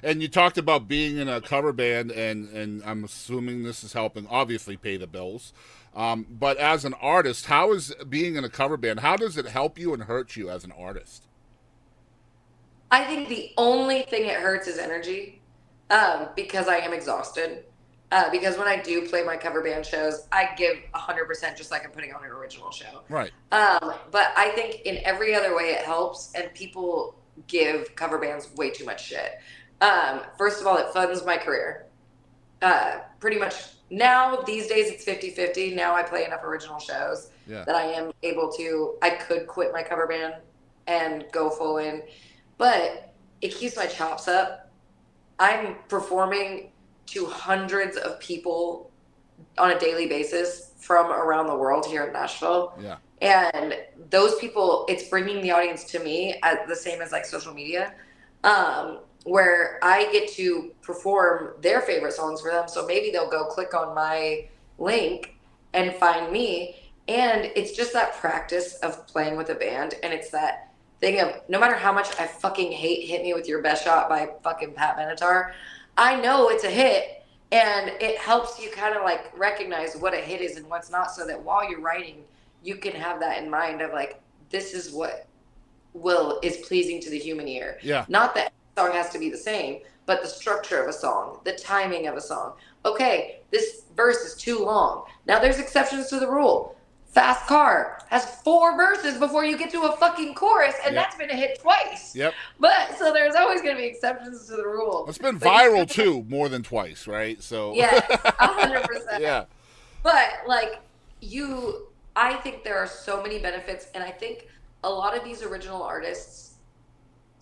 And you talked about being in a cover band, and I'm assuming this is helping, obviously, pay the bills. But as an artist, how is being in a cover band? How does it help you and hurt you as an artist? I think the only thing it hurts is energy, because I am exhausted. Because when I do play my cover band shows, I give 100% just like I'm putting on an original show. Right. But I think in every other way it helps, and people give cover bands way too much shit. First of all, it funds my career. Pretty much now, these days, it's 50-50. Now I play enough original shows Yeah. that I am able to, I could quit my cover band and go full in, but it keeps my chops up. I'm performing to hundreds of people on a daily basis from around the world here in Nashville. Yeah. And those people, it's bringing the audience to me at the same as like social media, where I get to perform their favorite songs for them. So maybe they'll go click on my link and find me. And it's just that practice of playing with a band. And it's that thing of no matter how much I fucking hate Hit Me With Your Best Shot by fucking Pat Benatar, I know it's a hit, and it helps you kind of like recognize what a hit is and what's not, so that while you're writing you can have that in mind of like, this is what will is pleasing to the human ear. Yeah. Not that song has to be the same, but the structure of a song, the timing of a song. Okay, this verse is too long. Now there's exceptions to the rule. Fast Car has 4 verses before you get to a fucking chorus, and Yep. that's been a hit twice. Yep. But so there's always going to be exceptions to the rule. It's been But you viral kind of, too, more than twice, right? So. yes, 100%. Yeah. But like, you, I think there are so many benefits, and I think a lot of these original artists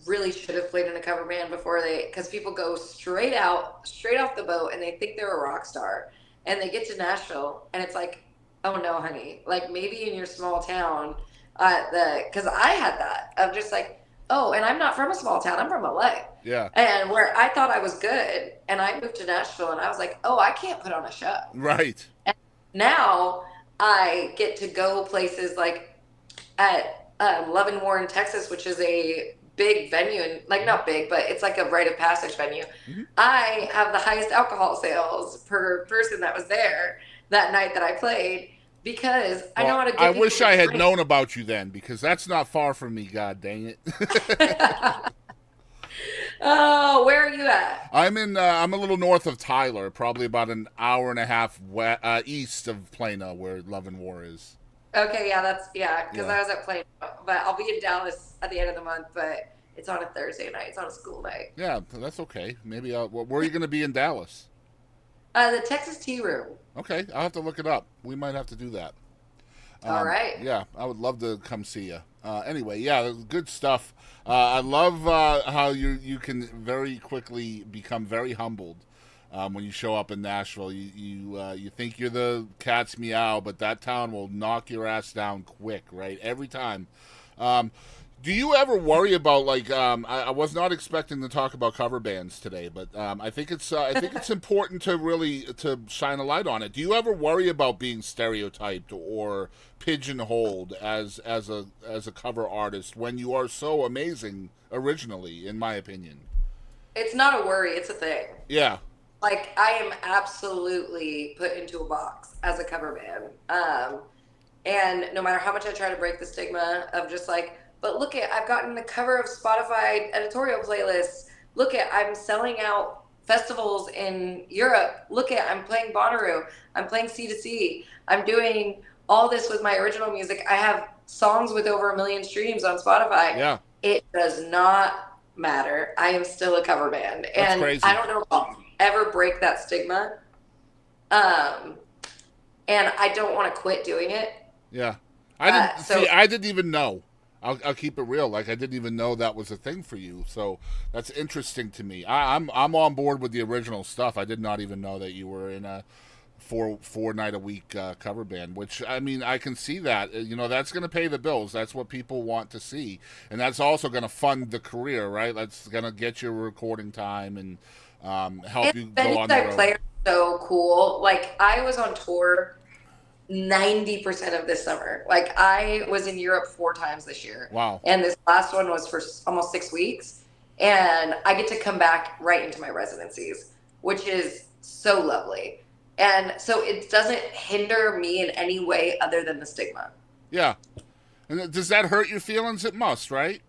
really should have played in a cover band before they, because people go straight out, straight off the boat, and they think they're a rock star, and they get to Nashville, and it's like, oh no, honey, like maybe in your small town, because I had that of just like, oh, and I'm not from a small town, I'm from LA. Yeah. And where I thought I was good, and I moved to Nashville, and I was like, oh, I can't put on a show. Right. And now I get to go places like at Love and Warren, Texas, which is a big venue, and like not big, but it's like a rite of passage venue. Mm-hmm. I have the highest alcohol sales per person that was there that night that I played, because I know Well, how to I get people wish to I had drink. known about you then, because that's not far from me. God dang it! Oh, where are you at? I'm in. I'm a little north of Tyler, probably about an hour and a half east of Plano, where Love and War is. Okay, yeah, that's yeah, because Yeah. I was at Plano, but I'll be in Dallas at the end of the month, but it's on a Thursday night. It's on a school night. Yeah, that's okay. Maybe. Where are you going to be in Dallas? The Texas Tea Room. Okay, I'll have to look it up. We might have to do that. All right. Yeah, I would love to come see you. Anyway, yeah, good stuff. I love how you can very quickly become very humbled when you show up in Nashville. You think you're the cat's meow, but that town will knock your ass down quick, right? Every time. Um, do you ever worry about like I was not expecting to talk about cover bands today, but I think it's important to really to shine a light on it. Do you ever worry about being stereotyped or pigeonholed as a cover artist when you are so amazing originally, in my opinion? It's not a worry, it's a thing. Yeah. Like, I am absolutely put into a box as a cover band. And no matter how much I try to break the stigma of just like, but look at, I've gotten the cover of Spotify editorial playlists. Look at, I'm selling out festivals in Europe. Look at, I'm playing Bonnaroo. I'm playing C to C. I'm doing all this with my original music. I have songs with over 1 million streams on Spotify. Yeah. It does not matter. I am still a cover band. That's And I crazy. don't know if I'll ever break that stigma. Um, and I don't want to quit doing it. Yeah. I didn't So see. I didn't even know. I'll keep it real. Like I didn't even know that was a thing for you. So that's interesting to me. I'm on board with the original stuff. I did not even know that you were in a four night a week cover band. Which I mean, I can see that. You know, that's going to pay the bills. That's what people want to see, and that's also going to fund the career, right? That's going to get your recording time and help and you the go venues on the I road. play are so cool. Like, I was on tour 90% of this summer. Like, I was in Europe 4 times this year. Wow. And this last one was for almost 6 weeks. and I get to come back right into my residencies, which is so lovely. And so it doesn't hinder me in any way other than the stigma. Yeah. And does that hurt your feelings? It must, right?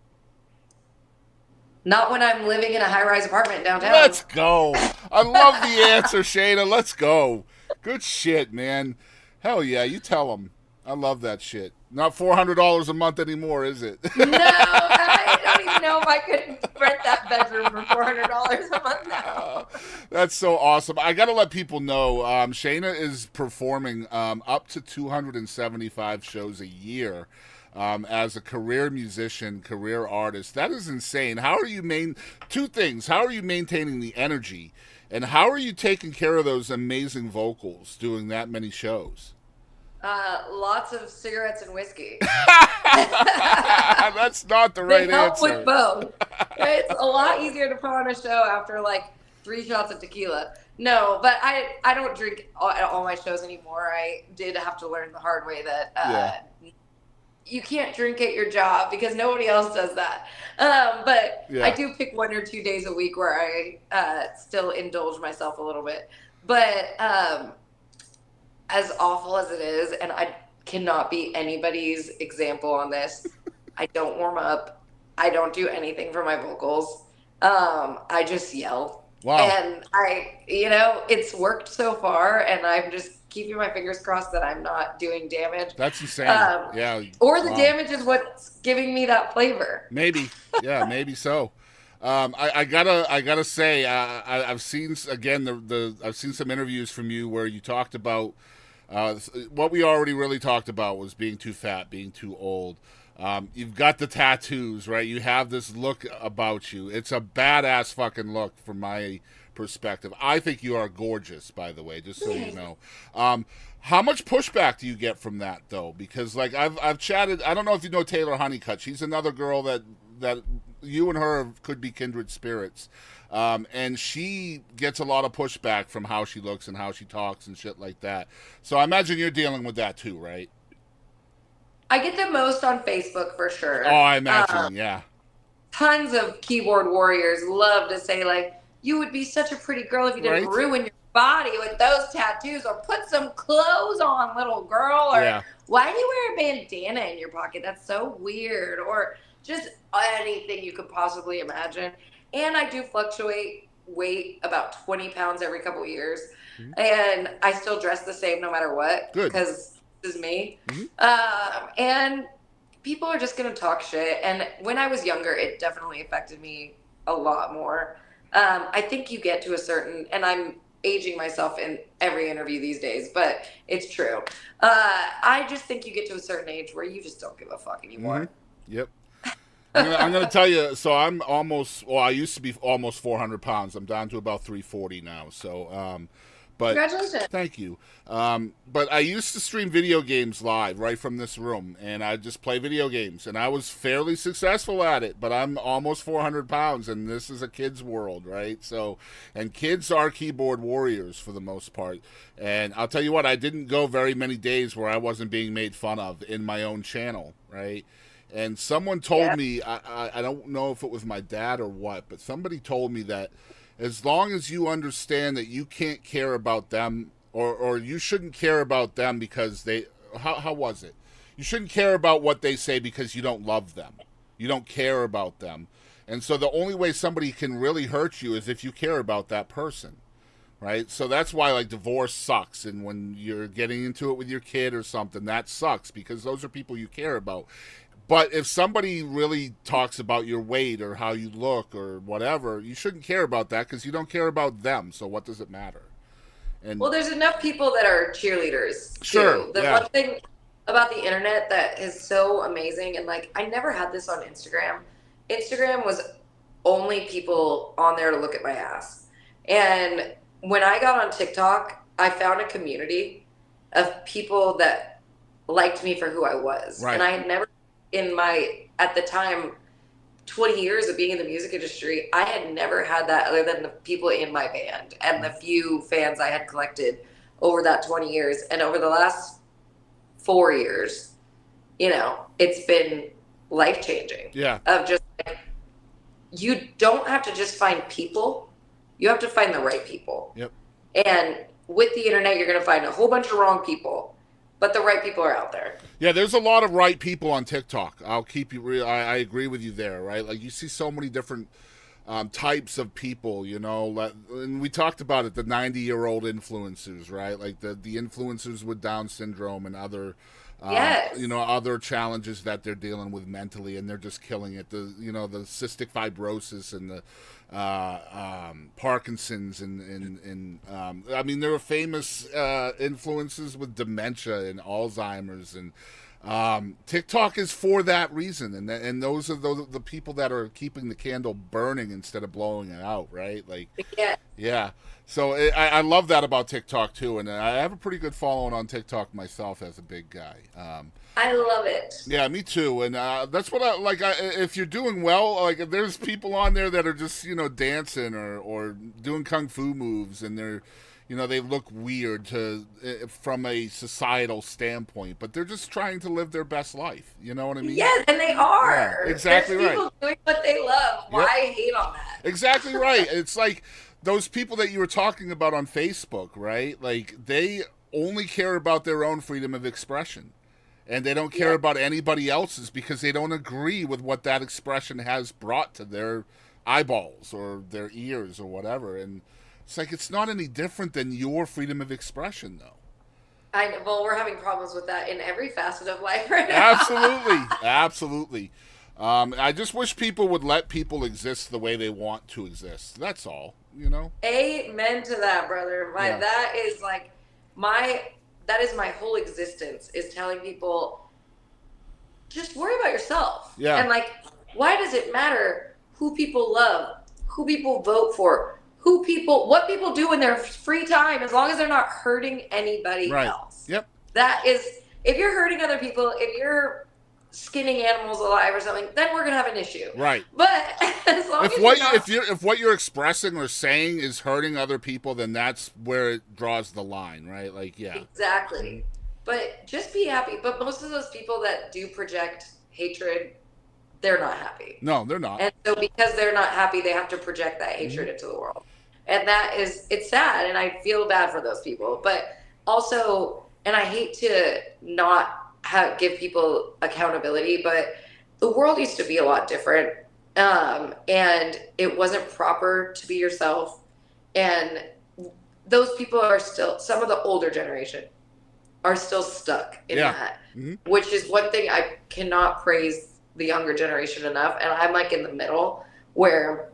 Not when I'm living in a high rise apartment downtown. Let's go. I love the answer, Shayna. Let's go. Good shit, man. Hell yeah, you tell them. I love that shit. Not $400 a month anymore, is it? No, I don't even know if I could rent that bedroom for $400 a month now. That's so awesome. I got to let people know Shayna is performing up to 275 shows a year as a career musician, career artist. That is insane. How are you two things? How are you maintaining the energy? And how are you taking care of those amazing vocals doing that many shows? Lots of cigarettes and whiskey. That's not the They right help answer. with both. It's a lot easier to put on a show after like 3 shots of tequila. No, but I don't drink at all my shows anymore. I did have to learn the hard way that Yeah. you can't drink at your job because nobody else does that. But I Yeah. do pick 1 or 2 days a week where I still indulge myself a little bit. But as awful as it is, and I cannot be anybody's example on this, I don't warm up. I don't do anything for my vocals. I just yell. Wow. And it's worked so far, and I'm just keeping my fingers crossed that I'm not doing damage. That's insane. Yeah. Or the Wow. damage is what's giving me that flavor. Maybe, yeah, maybe so. I gotta say, I've seen again I've seen some interviews from you where you talked about what we already really talked about was being too fat, being too old. You've got the tattoos, right? You have this look about you. It's a badass fucking look from my perspective. I think you are gorgeous, by the way, just so you know. How much pushback do you get from that though? Because like I've chatted. I don't know if you know Taylor Honeycutt. She's another girl that you and her could be kindred spirits. And she gets a lot of pushback from how she looks and how she talks and shit like that. So I imagine you're dealing with that too, right? I get the most on Facebook for Oh, sure. I imagine, yeah. Tons of keyboard warriors love to say like, you would be such a pretty girl if you didn't Right? ruin your body with those tattoos, or put some clothes on, little girl, or Yeah. why do you wear a bandana in your pocket? That's so weird. Or just anything you could possibly imagine. And I do fluctuate weight about 20 pounds every couple of years, Mhm. and I still dress the same no matter what Good. because this is me. Hmm. And people are just going to talk shit. And when I was younger, it definitely affected me a lot more. I think you get to a certain, and I'm aging myself in every interview these days, but it's true. I just think you get to a certain age where you just don't give a fuck Hmm. anymore. Yep. I'm gonna tell you. So I'm almost. Well, I used to be almost 400 pounds. I'm down to about 340 now. So, but Congratulations. thank you. But I used to stream video games live right from this room, and I just play video games, and I was fairly successful at it. But I'm almost 400 pounds, and this is a kid's world, right? So, and kids are keyboard warriors for the most part. And I'll tell you what, I didn't go very many days where I wasn't being made fun of in my own channel, right? And someone told Yeah. me, I don't know if it was my dad or what, but somebody told me that as long as you understand that you can't care about them, or you shouldn't care about them because how was it? You shouldn't care about what they say because you don't love them. You don't care about them. And so the only way somebody can really hurt you is if you care about that person, right? So that's why like divorce sucks, and when you're getting into it with your kid or something, that sucks because those are people you care about. But if somebody really talks about your weight or how you look or whatever, you shouldn't care about that because you don't care about them. So what does it matter? And Well, there's enough people that are cheerleaders sure, too. The yeah, one thing about the internet that is so amazing, and like I never had this on Instagram. Instagram was only people on there to look at my ass. And when I got on TikTok, I found a community of people that liked me for who I was. right. And I had never in my at the time 20 years of being in the music industry, I had never had that other than the people in my band and the few fans I had collected over that 20 years. And over the last 4 years, it's been life changing Yeah, of just like you don't have to just find people. You have to find the right people. Yep. And with the internet, you're going to find a whole bunch of wrong people, but the right people are out there. Yeah, there's a lot of right people on TikTok. I'll keep you real. I agree with you there, right? Like, you see so many different types of people, you know. And we talked about it, the 90-year-old influencers, right? Like the influencers with Down syndrome and other, Yes. you know, other challenges that they're dealing with mentally, and they're just killing it. The cystic fibrosis and the Parkinson's and I mean, there are famous influences with dementia and Alzheimer's, and TikTok is for that reason, and those are the people that are keeping the candle burning instead of blowing it out, right? Like, Yeah. yeah. So I love that about TikTok too, and I have a pretty good following on TikTok myself as a big guy. I love it. Yeah, me too, and that's what I like. If you're doing well, like, if there's people on there that are just, you know, dancing or doing kung fu moves, and they're, you know, they look weird from a societal standpoint, but they're just trying to live their best life. You know what I mean? Yes, and they are. Yeah, exactly. There's right. people doing what they love. Yep. Why hate on that? Exactly right. It's like those people that you were talking about on Facebook, right? Like, they only care about their own freedom of expression. And they don't care about anybody else's because they don't agree with what that expression has brought to their eyeballs or their ears or whatever. And it's like, it's not any different than your freedom of expression, though. Well, we're having problems with that in every facet of life right now. Absolutely. Absolutely. I just wish people would let people exist the way they want to exist. That's all, you know? Amen to that, brother. That is like that is my whole existence, is telling people, just worry about yourself. Yeah. And like, why does it matter who people love, who people vote for, what people do in their free time, as long as they're not hurting anybody else? Yep. That is, if you're hurting other people, if you're skinning animals alive or something, then we're gonna have an issue. Right. But as long if what you're expressing or saying is hurting other people, then that's where it draws the line, right? Like, yeah. Exactly. But just be happy. But most of those people that do project hatred, they're not happy. No, they're not. And so because they're not happy, they have to project that hatred into the world. And it's sad, and I feel bad for those people. But also, and I hate to not give people accountability, but the world used to be a lot different, and it wasn't proper to be yourself. And those people are still, some of the older generation are still stuck in that, which is one thing I cannot praise the younger generation enough. And I'm like in the middle, where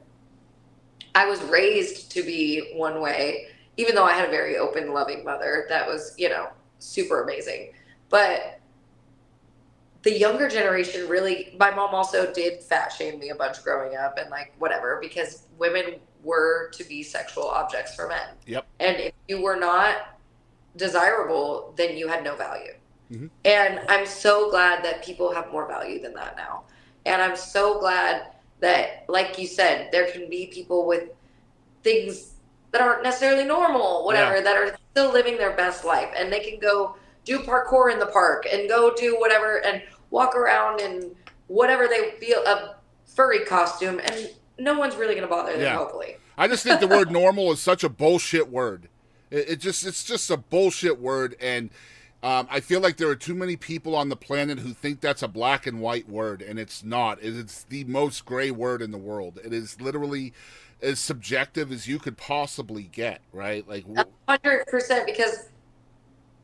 I was raised to be one way, even though I had a very open, loving mother that was, you know, super amazing. But the younger generation really, my mom also did fat shame me a bunch growing up and like whatever, because women were to be sexual objects for men. Yep. And if you were not desirable, then you had no value. And I'm so glad that people have more value than that now. And I'm so glad that, like you said, there can be people with things that aren't necessarily normal, whatever, that are still living their best life, and they can go do parkour in the park and go do whatever and walk around in whatever they feel, a furry costume, and no one's really going to bother them, hopefully. I just think the word normal is such a bullshit word. It's just a bullshit word, and I feel like there are too many people on the planet who think that's a black and white word, and it's not. It's the most gray word in the world. It is literally as subjective as you could possibly get, right? Like 100%, because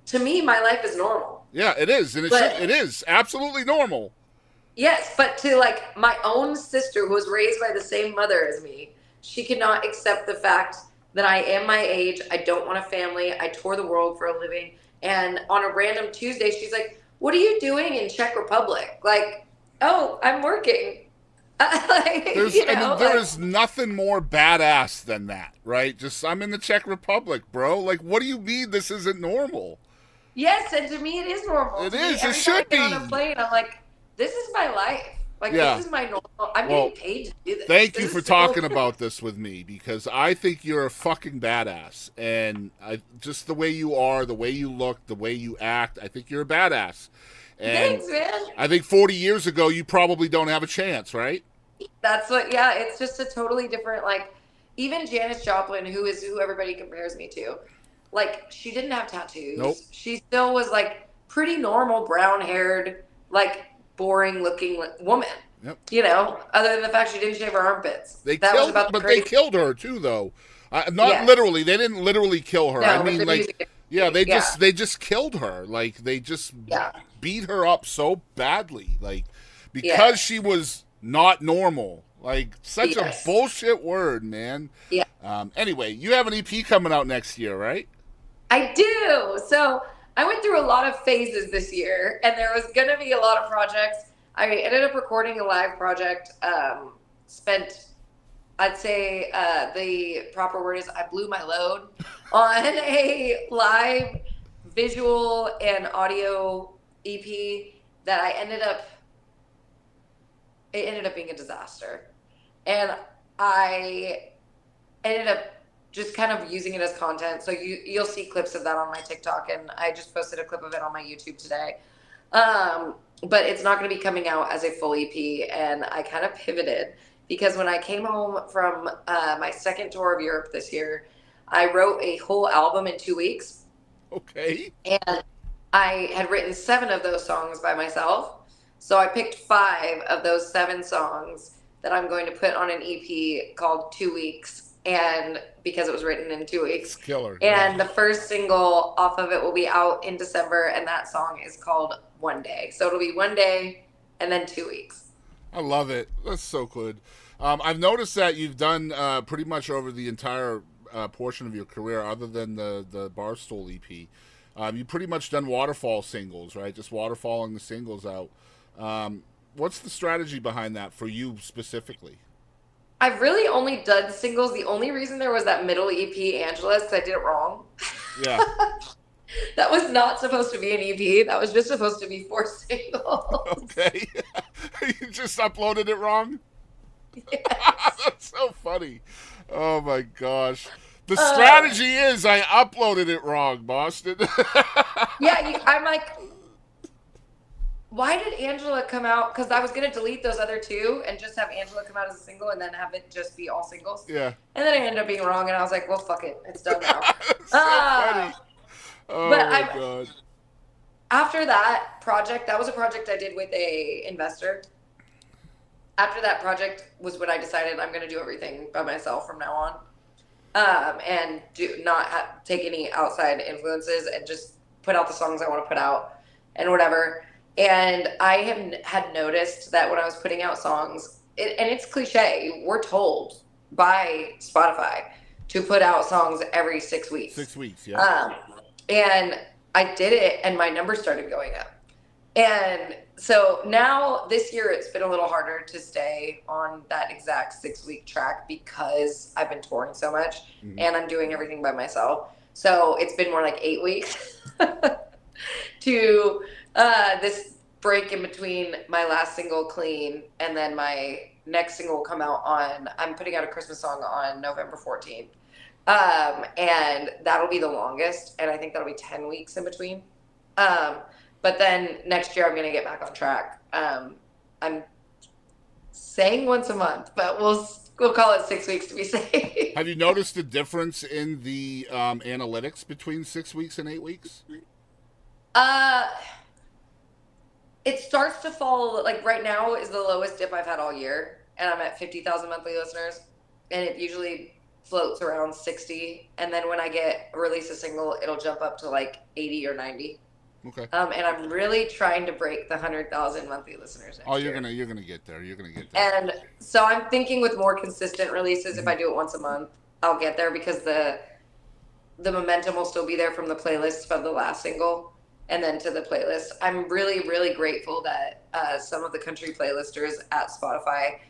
to me, my life is normal. Yeah, it is, and it is absolutely normal. Yes, but to like my own sister, who was raised by the same mother as me, she could not accept the fact that I am my age. I don't want a family. I tour the world for a living. And on a random Tuesday, she's like, "What are you doing in Czech Republic?" Like, "Oh, I'm working." There is nothing more badass than that, right? Just, I'm in the Czech Republic, bro. Like, what do you mean this isn't normal? Yes, and to me it is normal. It is. It should be. On a plane, I'm like, this is my life. Like, this is my normal. I'm getting paid to do this. Thank you for talking about this with me, because I think you're a fucking badass, and just the way you are, the way you look, the way you act, I think you're a badass. And thanks, man. I think 40 years ago, you probably don't have a chance, right? That's what, yeah, it's just a totally different, like, even Janis Joplin, who is who everybody compares me to, like, she didn't have Nope. tattoos. She still was, like, pretty normal, brown haired, like, boring looking woman, Yep. other than the fact she didn't shave her armpits. They That was killed, about the but they crazy. killed her too, though. Not Yes. literally. They didn't literally kill her. I No, but mean, the like, music yeah, industry. Yeah. they just killed her. Like, they just Yeah. beat her up so badly, like, because Yes. she was not normal. Like, such a Yes. bullshit word, man. Yeah. Anyway, you have an EP coming out next year, right? I do. So I went through a lot of phases this year, and there was going to be a lot of projects. I ended up recording a live project. Spent, I'd say the proper word is I blew my load on a live visual and audio EP that it ended up being a disaster. And I ended up just kind of using it as content. So you'll see clips of that on my TikTok, and I just posted a clip of it on my YouTube today. But it's not going to be coming out as a full EP, and I kind of pivoted because when I came home from my second tour of Europe this year, I wrote a whole album in 2 weeks, Okay. and I had written 7 of those songs by myself. So I picked 5 of those 7 songs that I'm going to put on an EP called 2 Weeks, and because it was written in 2 weeks. It's killer. And Yeah. the first single off of it will be out in December, and that song is called One Day. So it'll be 1 day and then 2 weeks. I love it. That's so good. I've noticed that you've done pretty much over the entire portion of your career, other than the Barstool EP. You pretty much done waterfall singles, right? Just waterfalling the singles out. What's the strategy behind that for you specifically? I've really only done singles. The only reason there was that middle EP, Angela, is because I did it wrong. Yeah. That was not supposed to be an EP. That was just supposed to be 4 singles. Okay. You just uploaded it wrong? Yes. That's so funny. Oh my gosh. The Um, strategy is I uploaded it wrong, Boston. yeah, I'm like, why did Angela come out? Because I was going to delete those other 2 and just have Angela come out as a single and then have it just be all singles. Yeah. And then I ended up being wrong, and I was like, well, fuck it. It's done now. That's so Uh, funny. but Oh my I'm god. after that project, that was a project I did with a investor. After that project was when I decided I'm going to do everything by myself from now on, and do not take any outside influences and just put out the songs I want to put out and whatever. And I had noticed that when I was putting out songs, and it's cliche, we're told by Spotify to put out songs every 6 weeks. 6 weeks, yeah. Um, and I did it, and my numbers started going up. And so now this year it's been a little harder to stay on that exact 6 week track because I've been touring so much Mm-hmm. and I'm doing everything by myself. So it's been more like 8 weeks to this break in between my last single, Clean, and then my next single will come out I'm putting out a Christmas song on November 14th. And that'll be the longest. And I think that'll be 10 weeks in between. But then next year I'm going to get back on track. I'm saying once a month, but we'll call it 6 weeks to be safe. Have you noticed the difference in the analytics between 6 weeks and 8 weeks? uh, it starts to fall, like right now is the lowest dip I've had all year, and I'm at 50,000 monthly listeners, and it usually floats around 60. And then when I release a single, it'll jump up to like 80 or 90. Okay. And I'm really trying to break the 100,000 monthly listeners next Oh, year. you're gonna get there. You're gonna get there. And so I'm thinking with more consistent releases, if I do it once a month, I'll get there because the momentum will still be there from the playlist from the last single and then to the playlist. I'm really, really grateful that some of the country playlisters at Spotify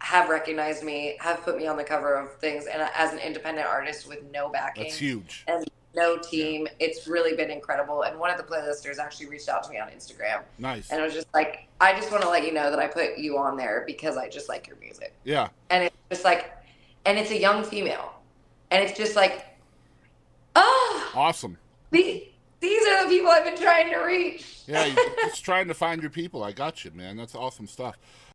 have recognized me, have put me on the cover of things, and as an independent artist with no backing. That's huge. And no team. Yeah. It's really been incredible. And one of the playlisters actually reached out to me on Instagram. Nice. And I was just like, I just want to let you know that I put you on there because I just like your music. Yeah. And it's just like, and it's a young female. And it's just like, oh. Awesome. These are the people I've been trying to reach. Yeah, you're just trying to find your people. I got you, man. That's awesome stuff.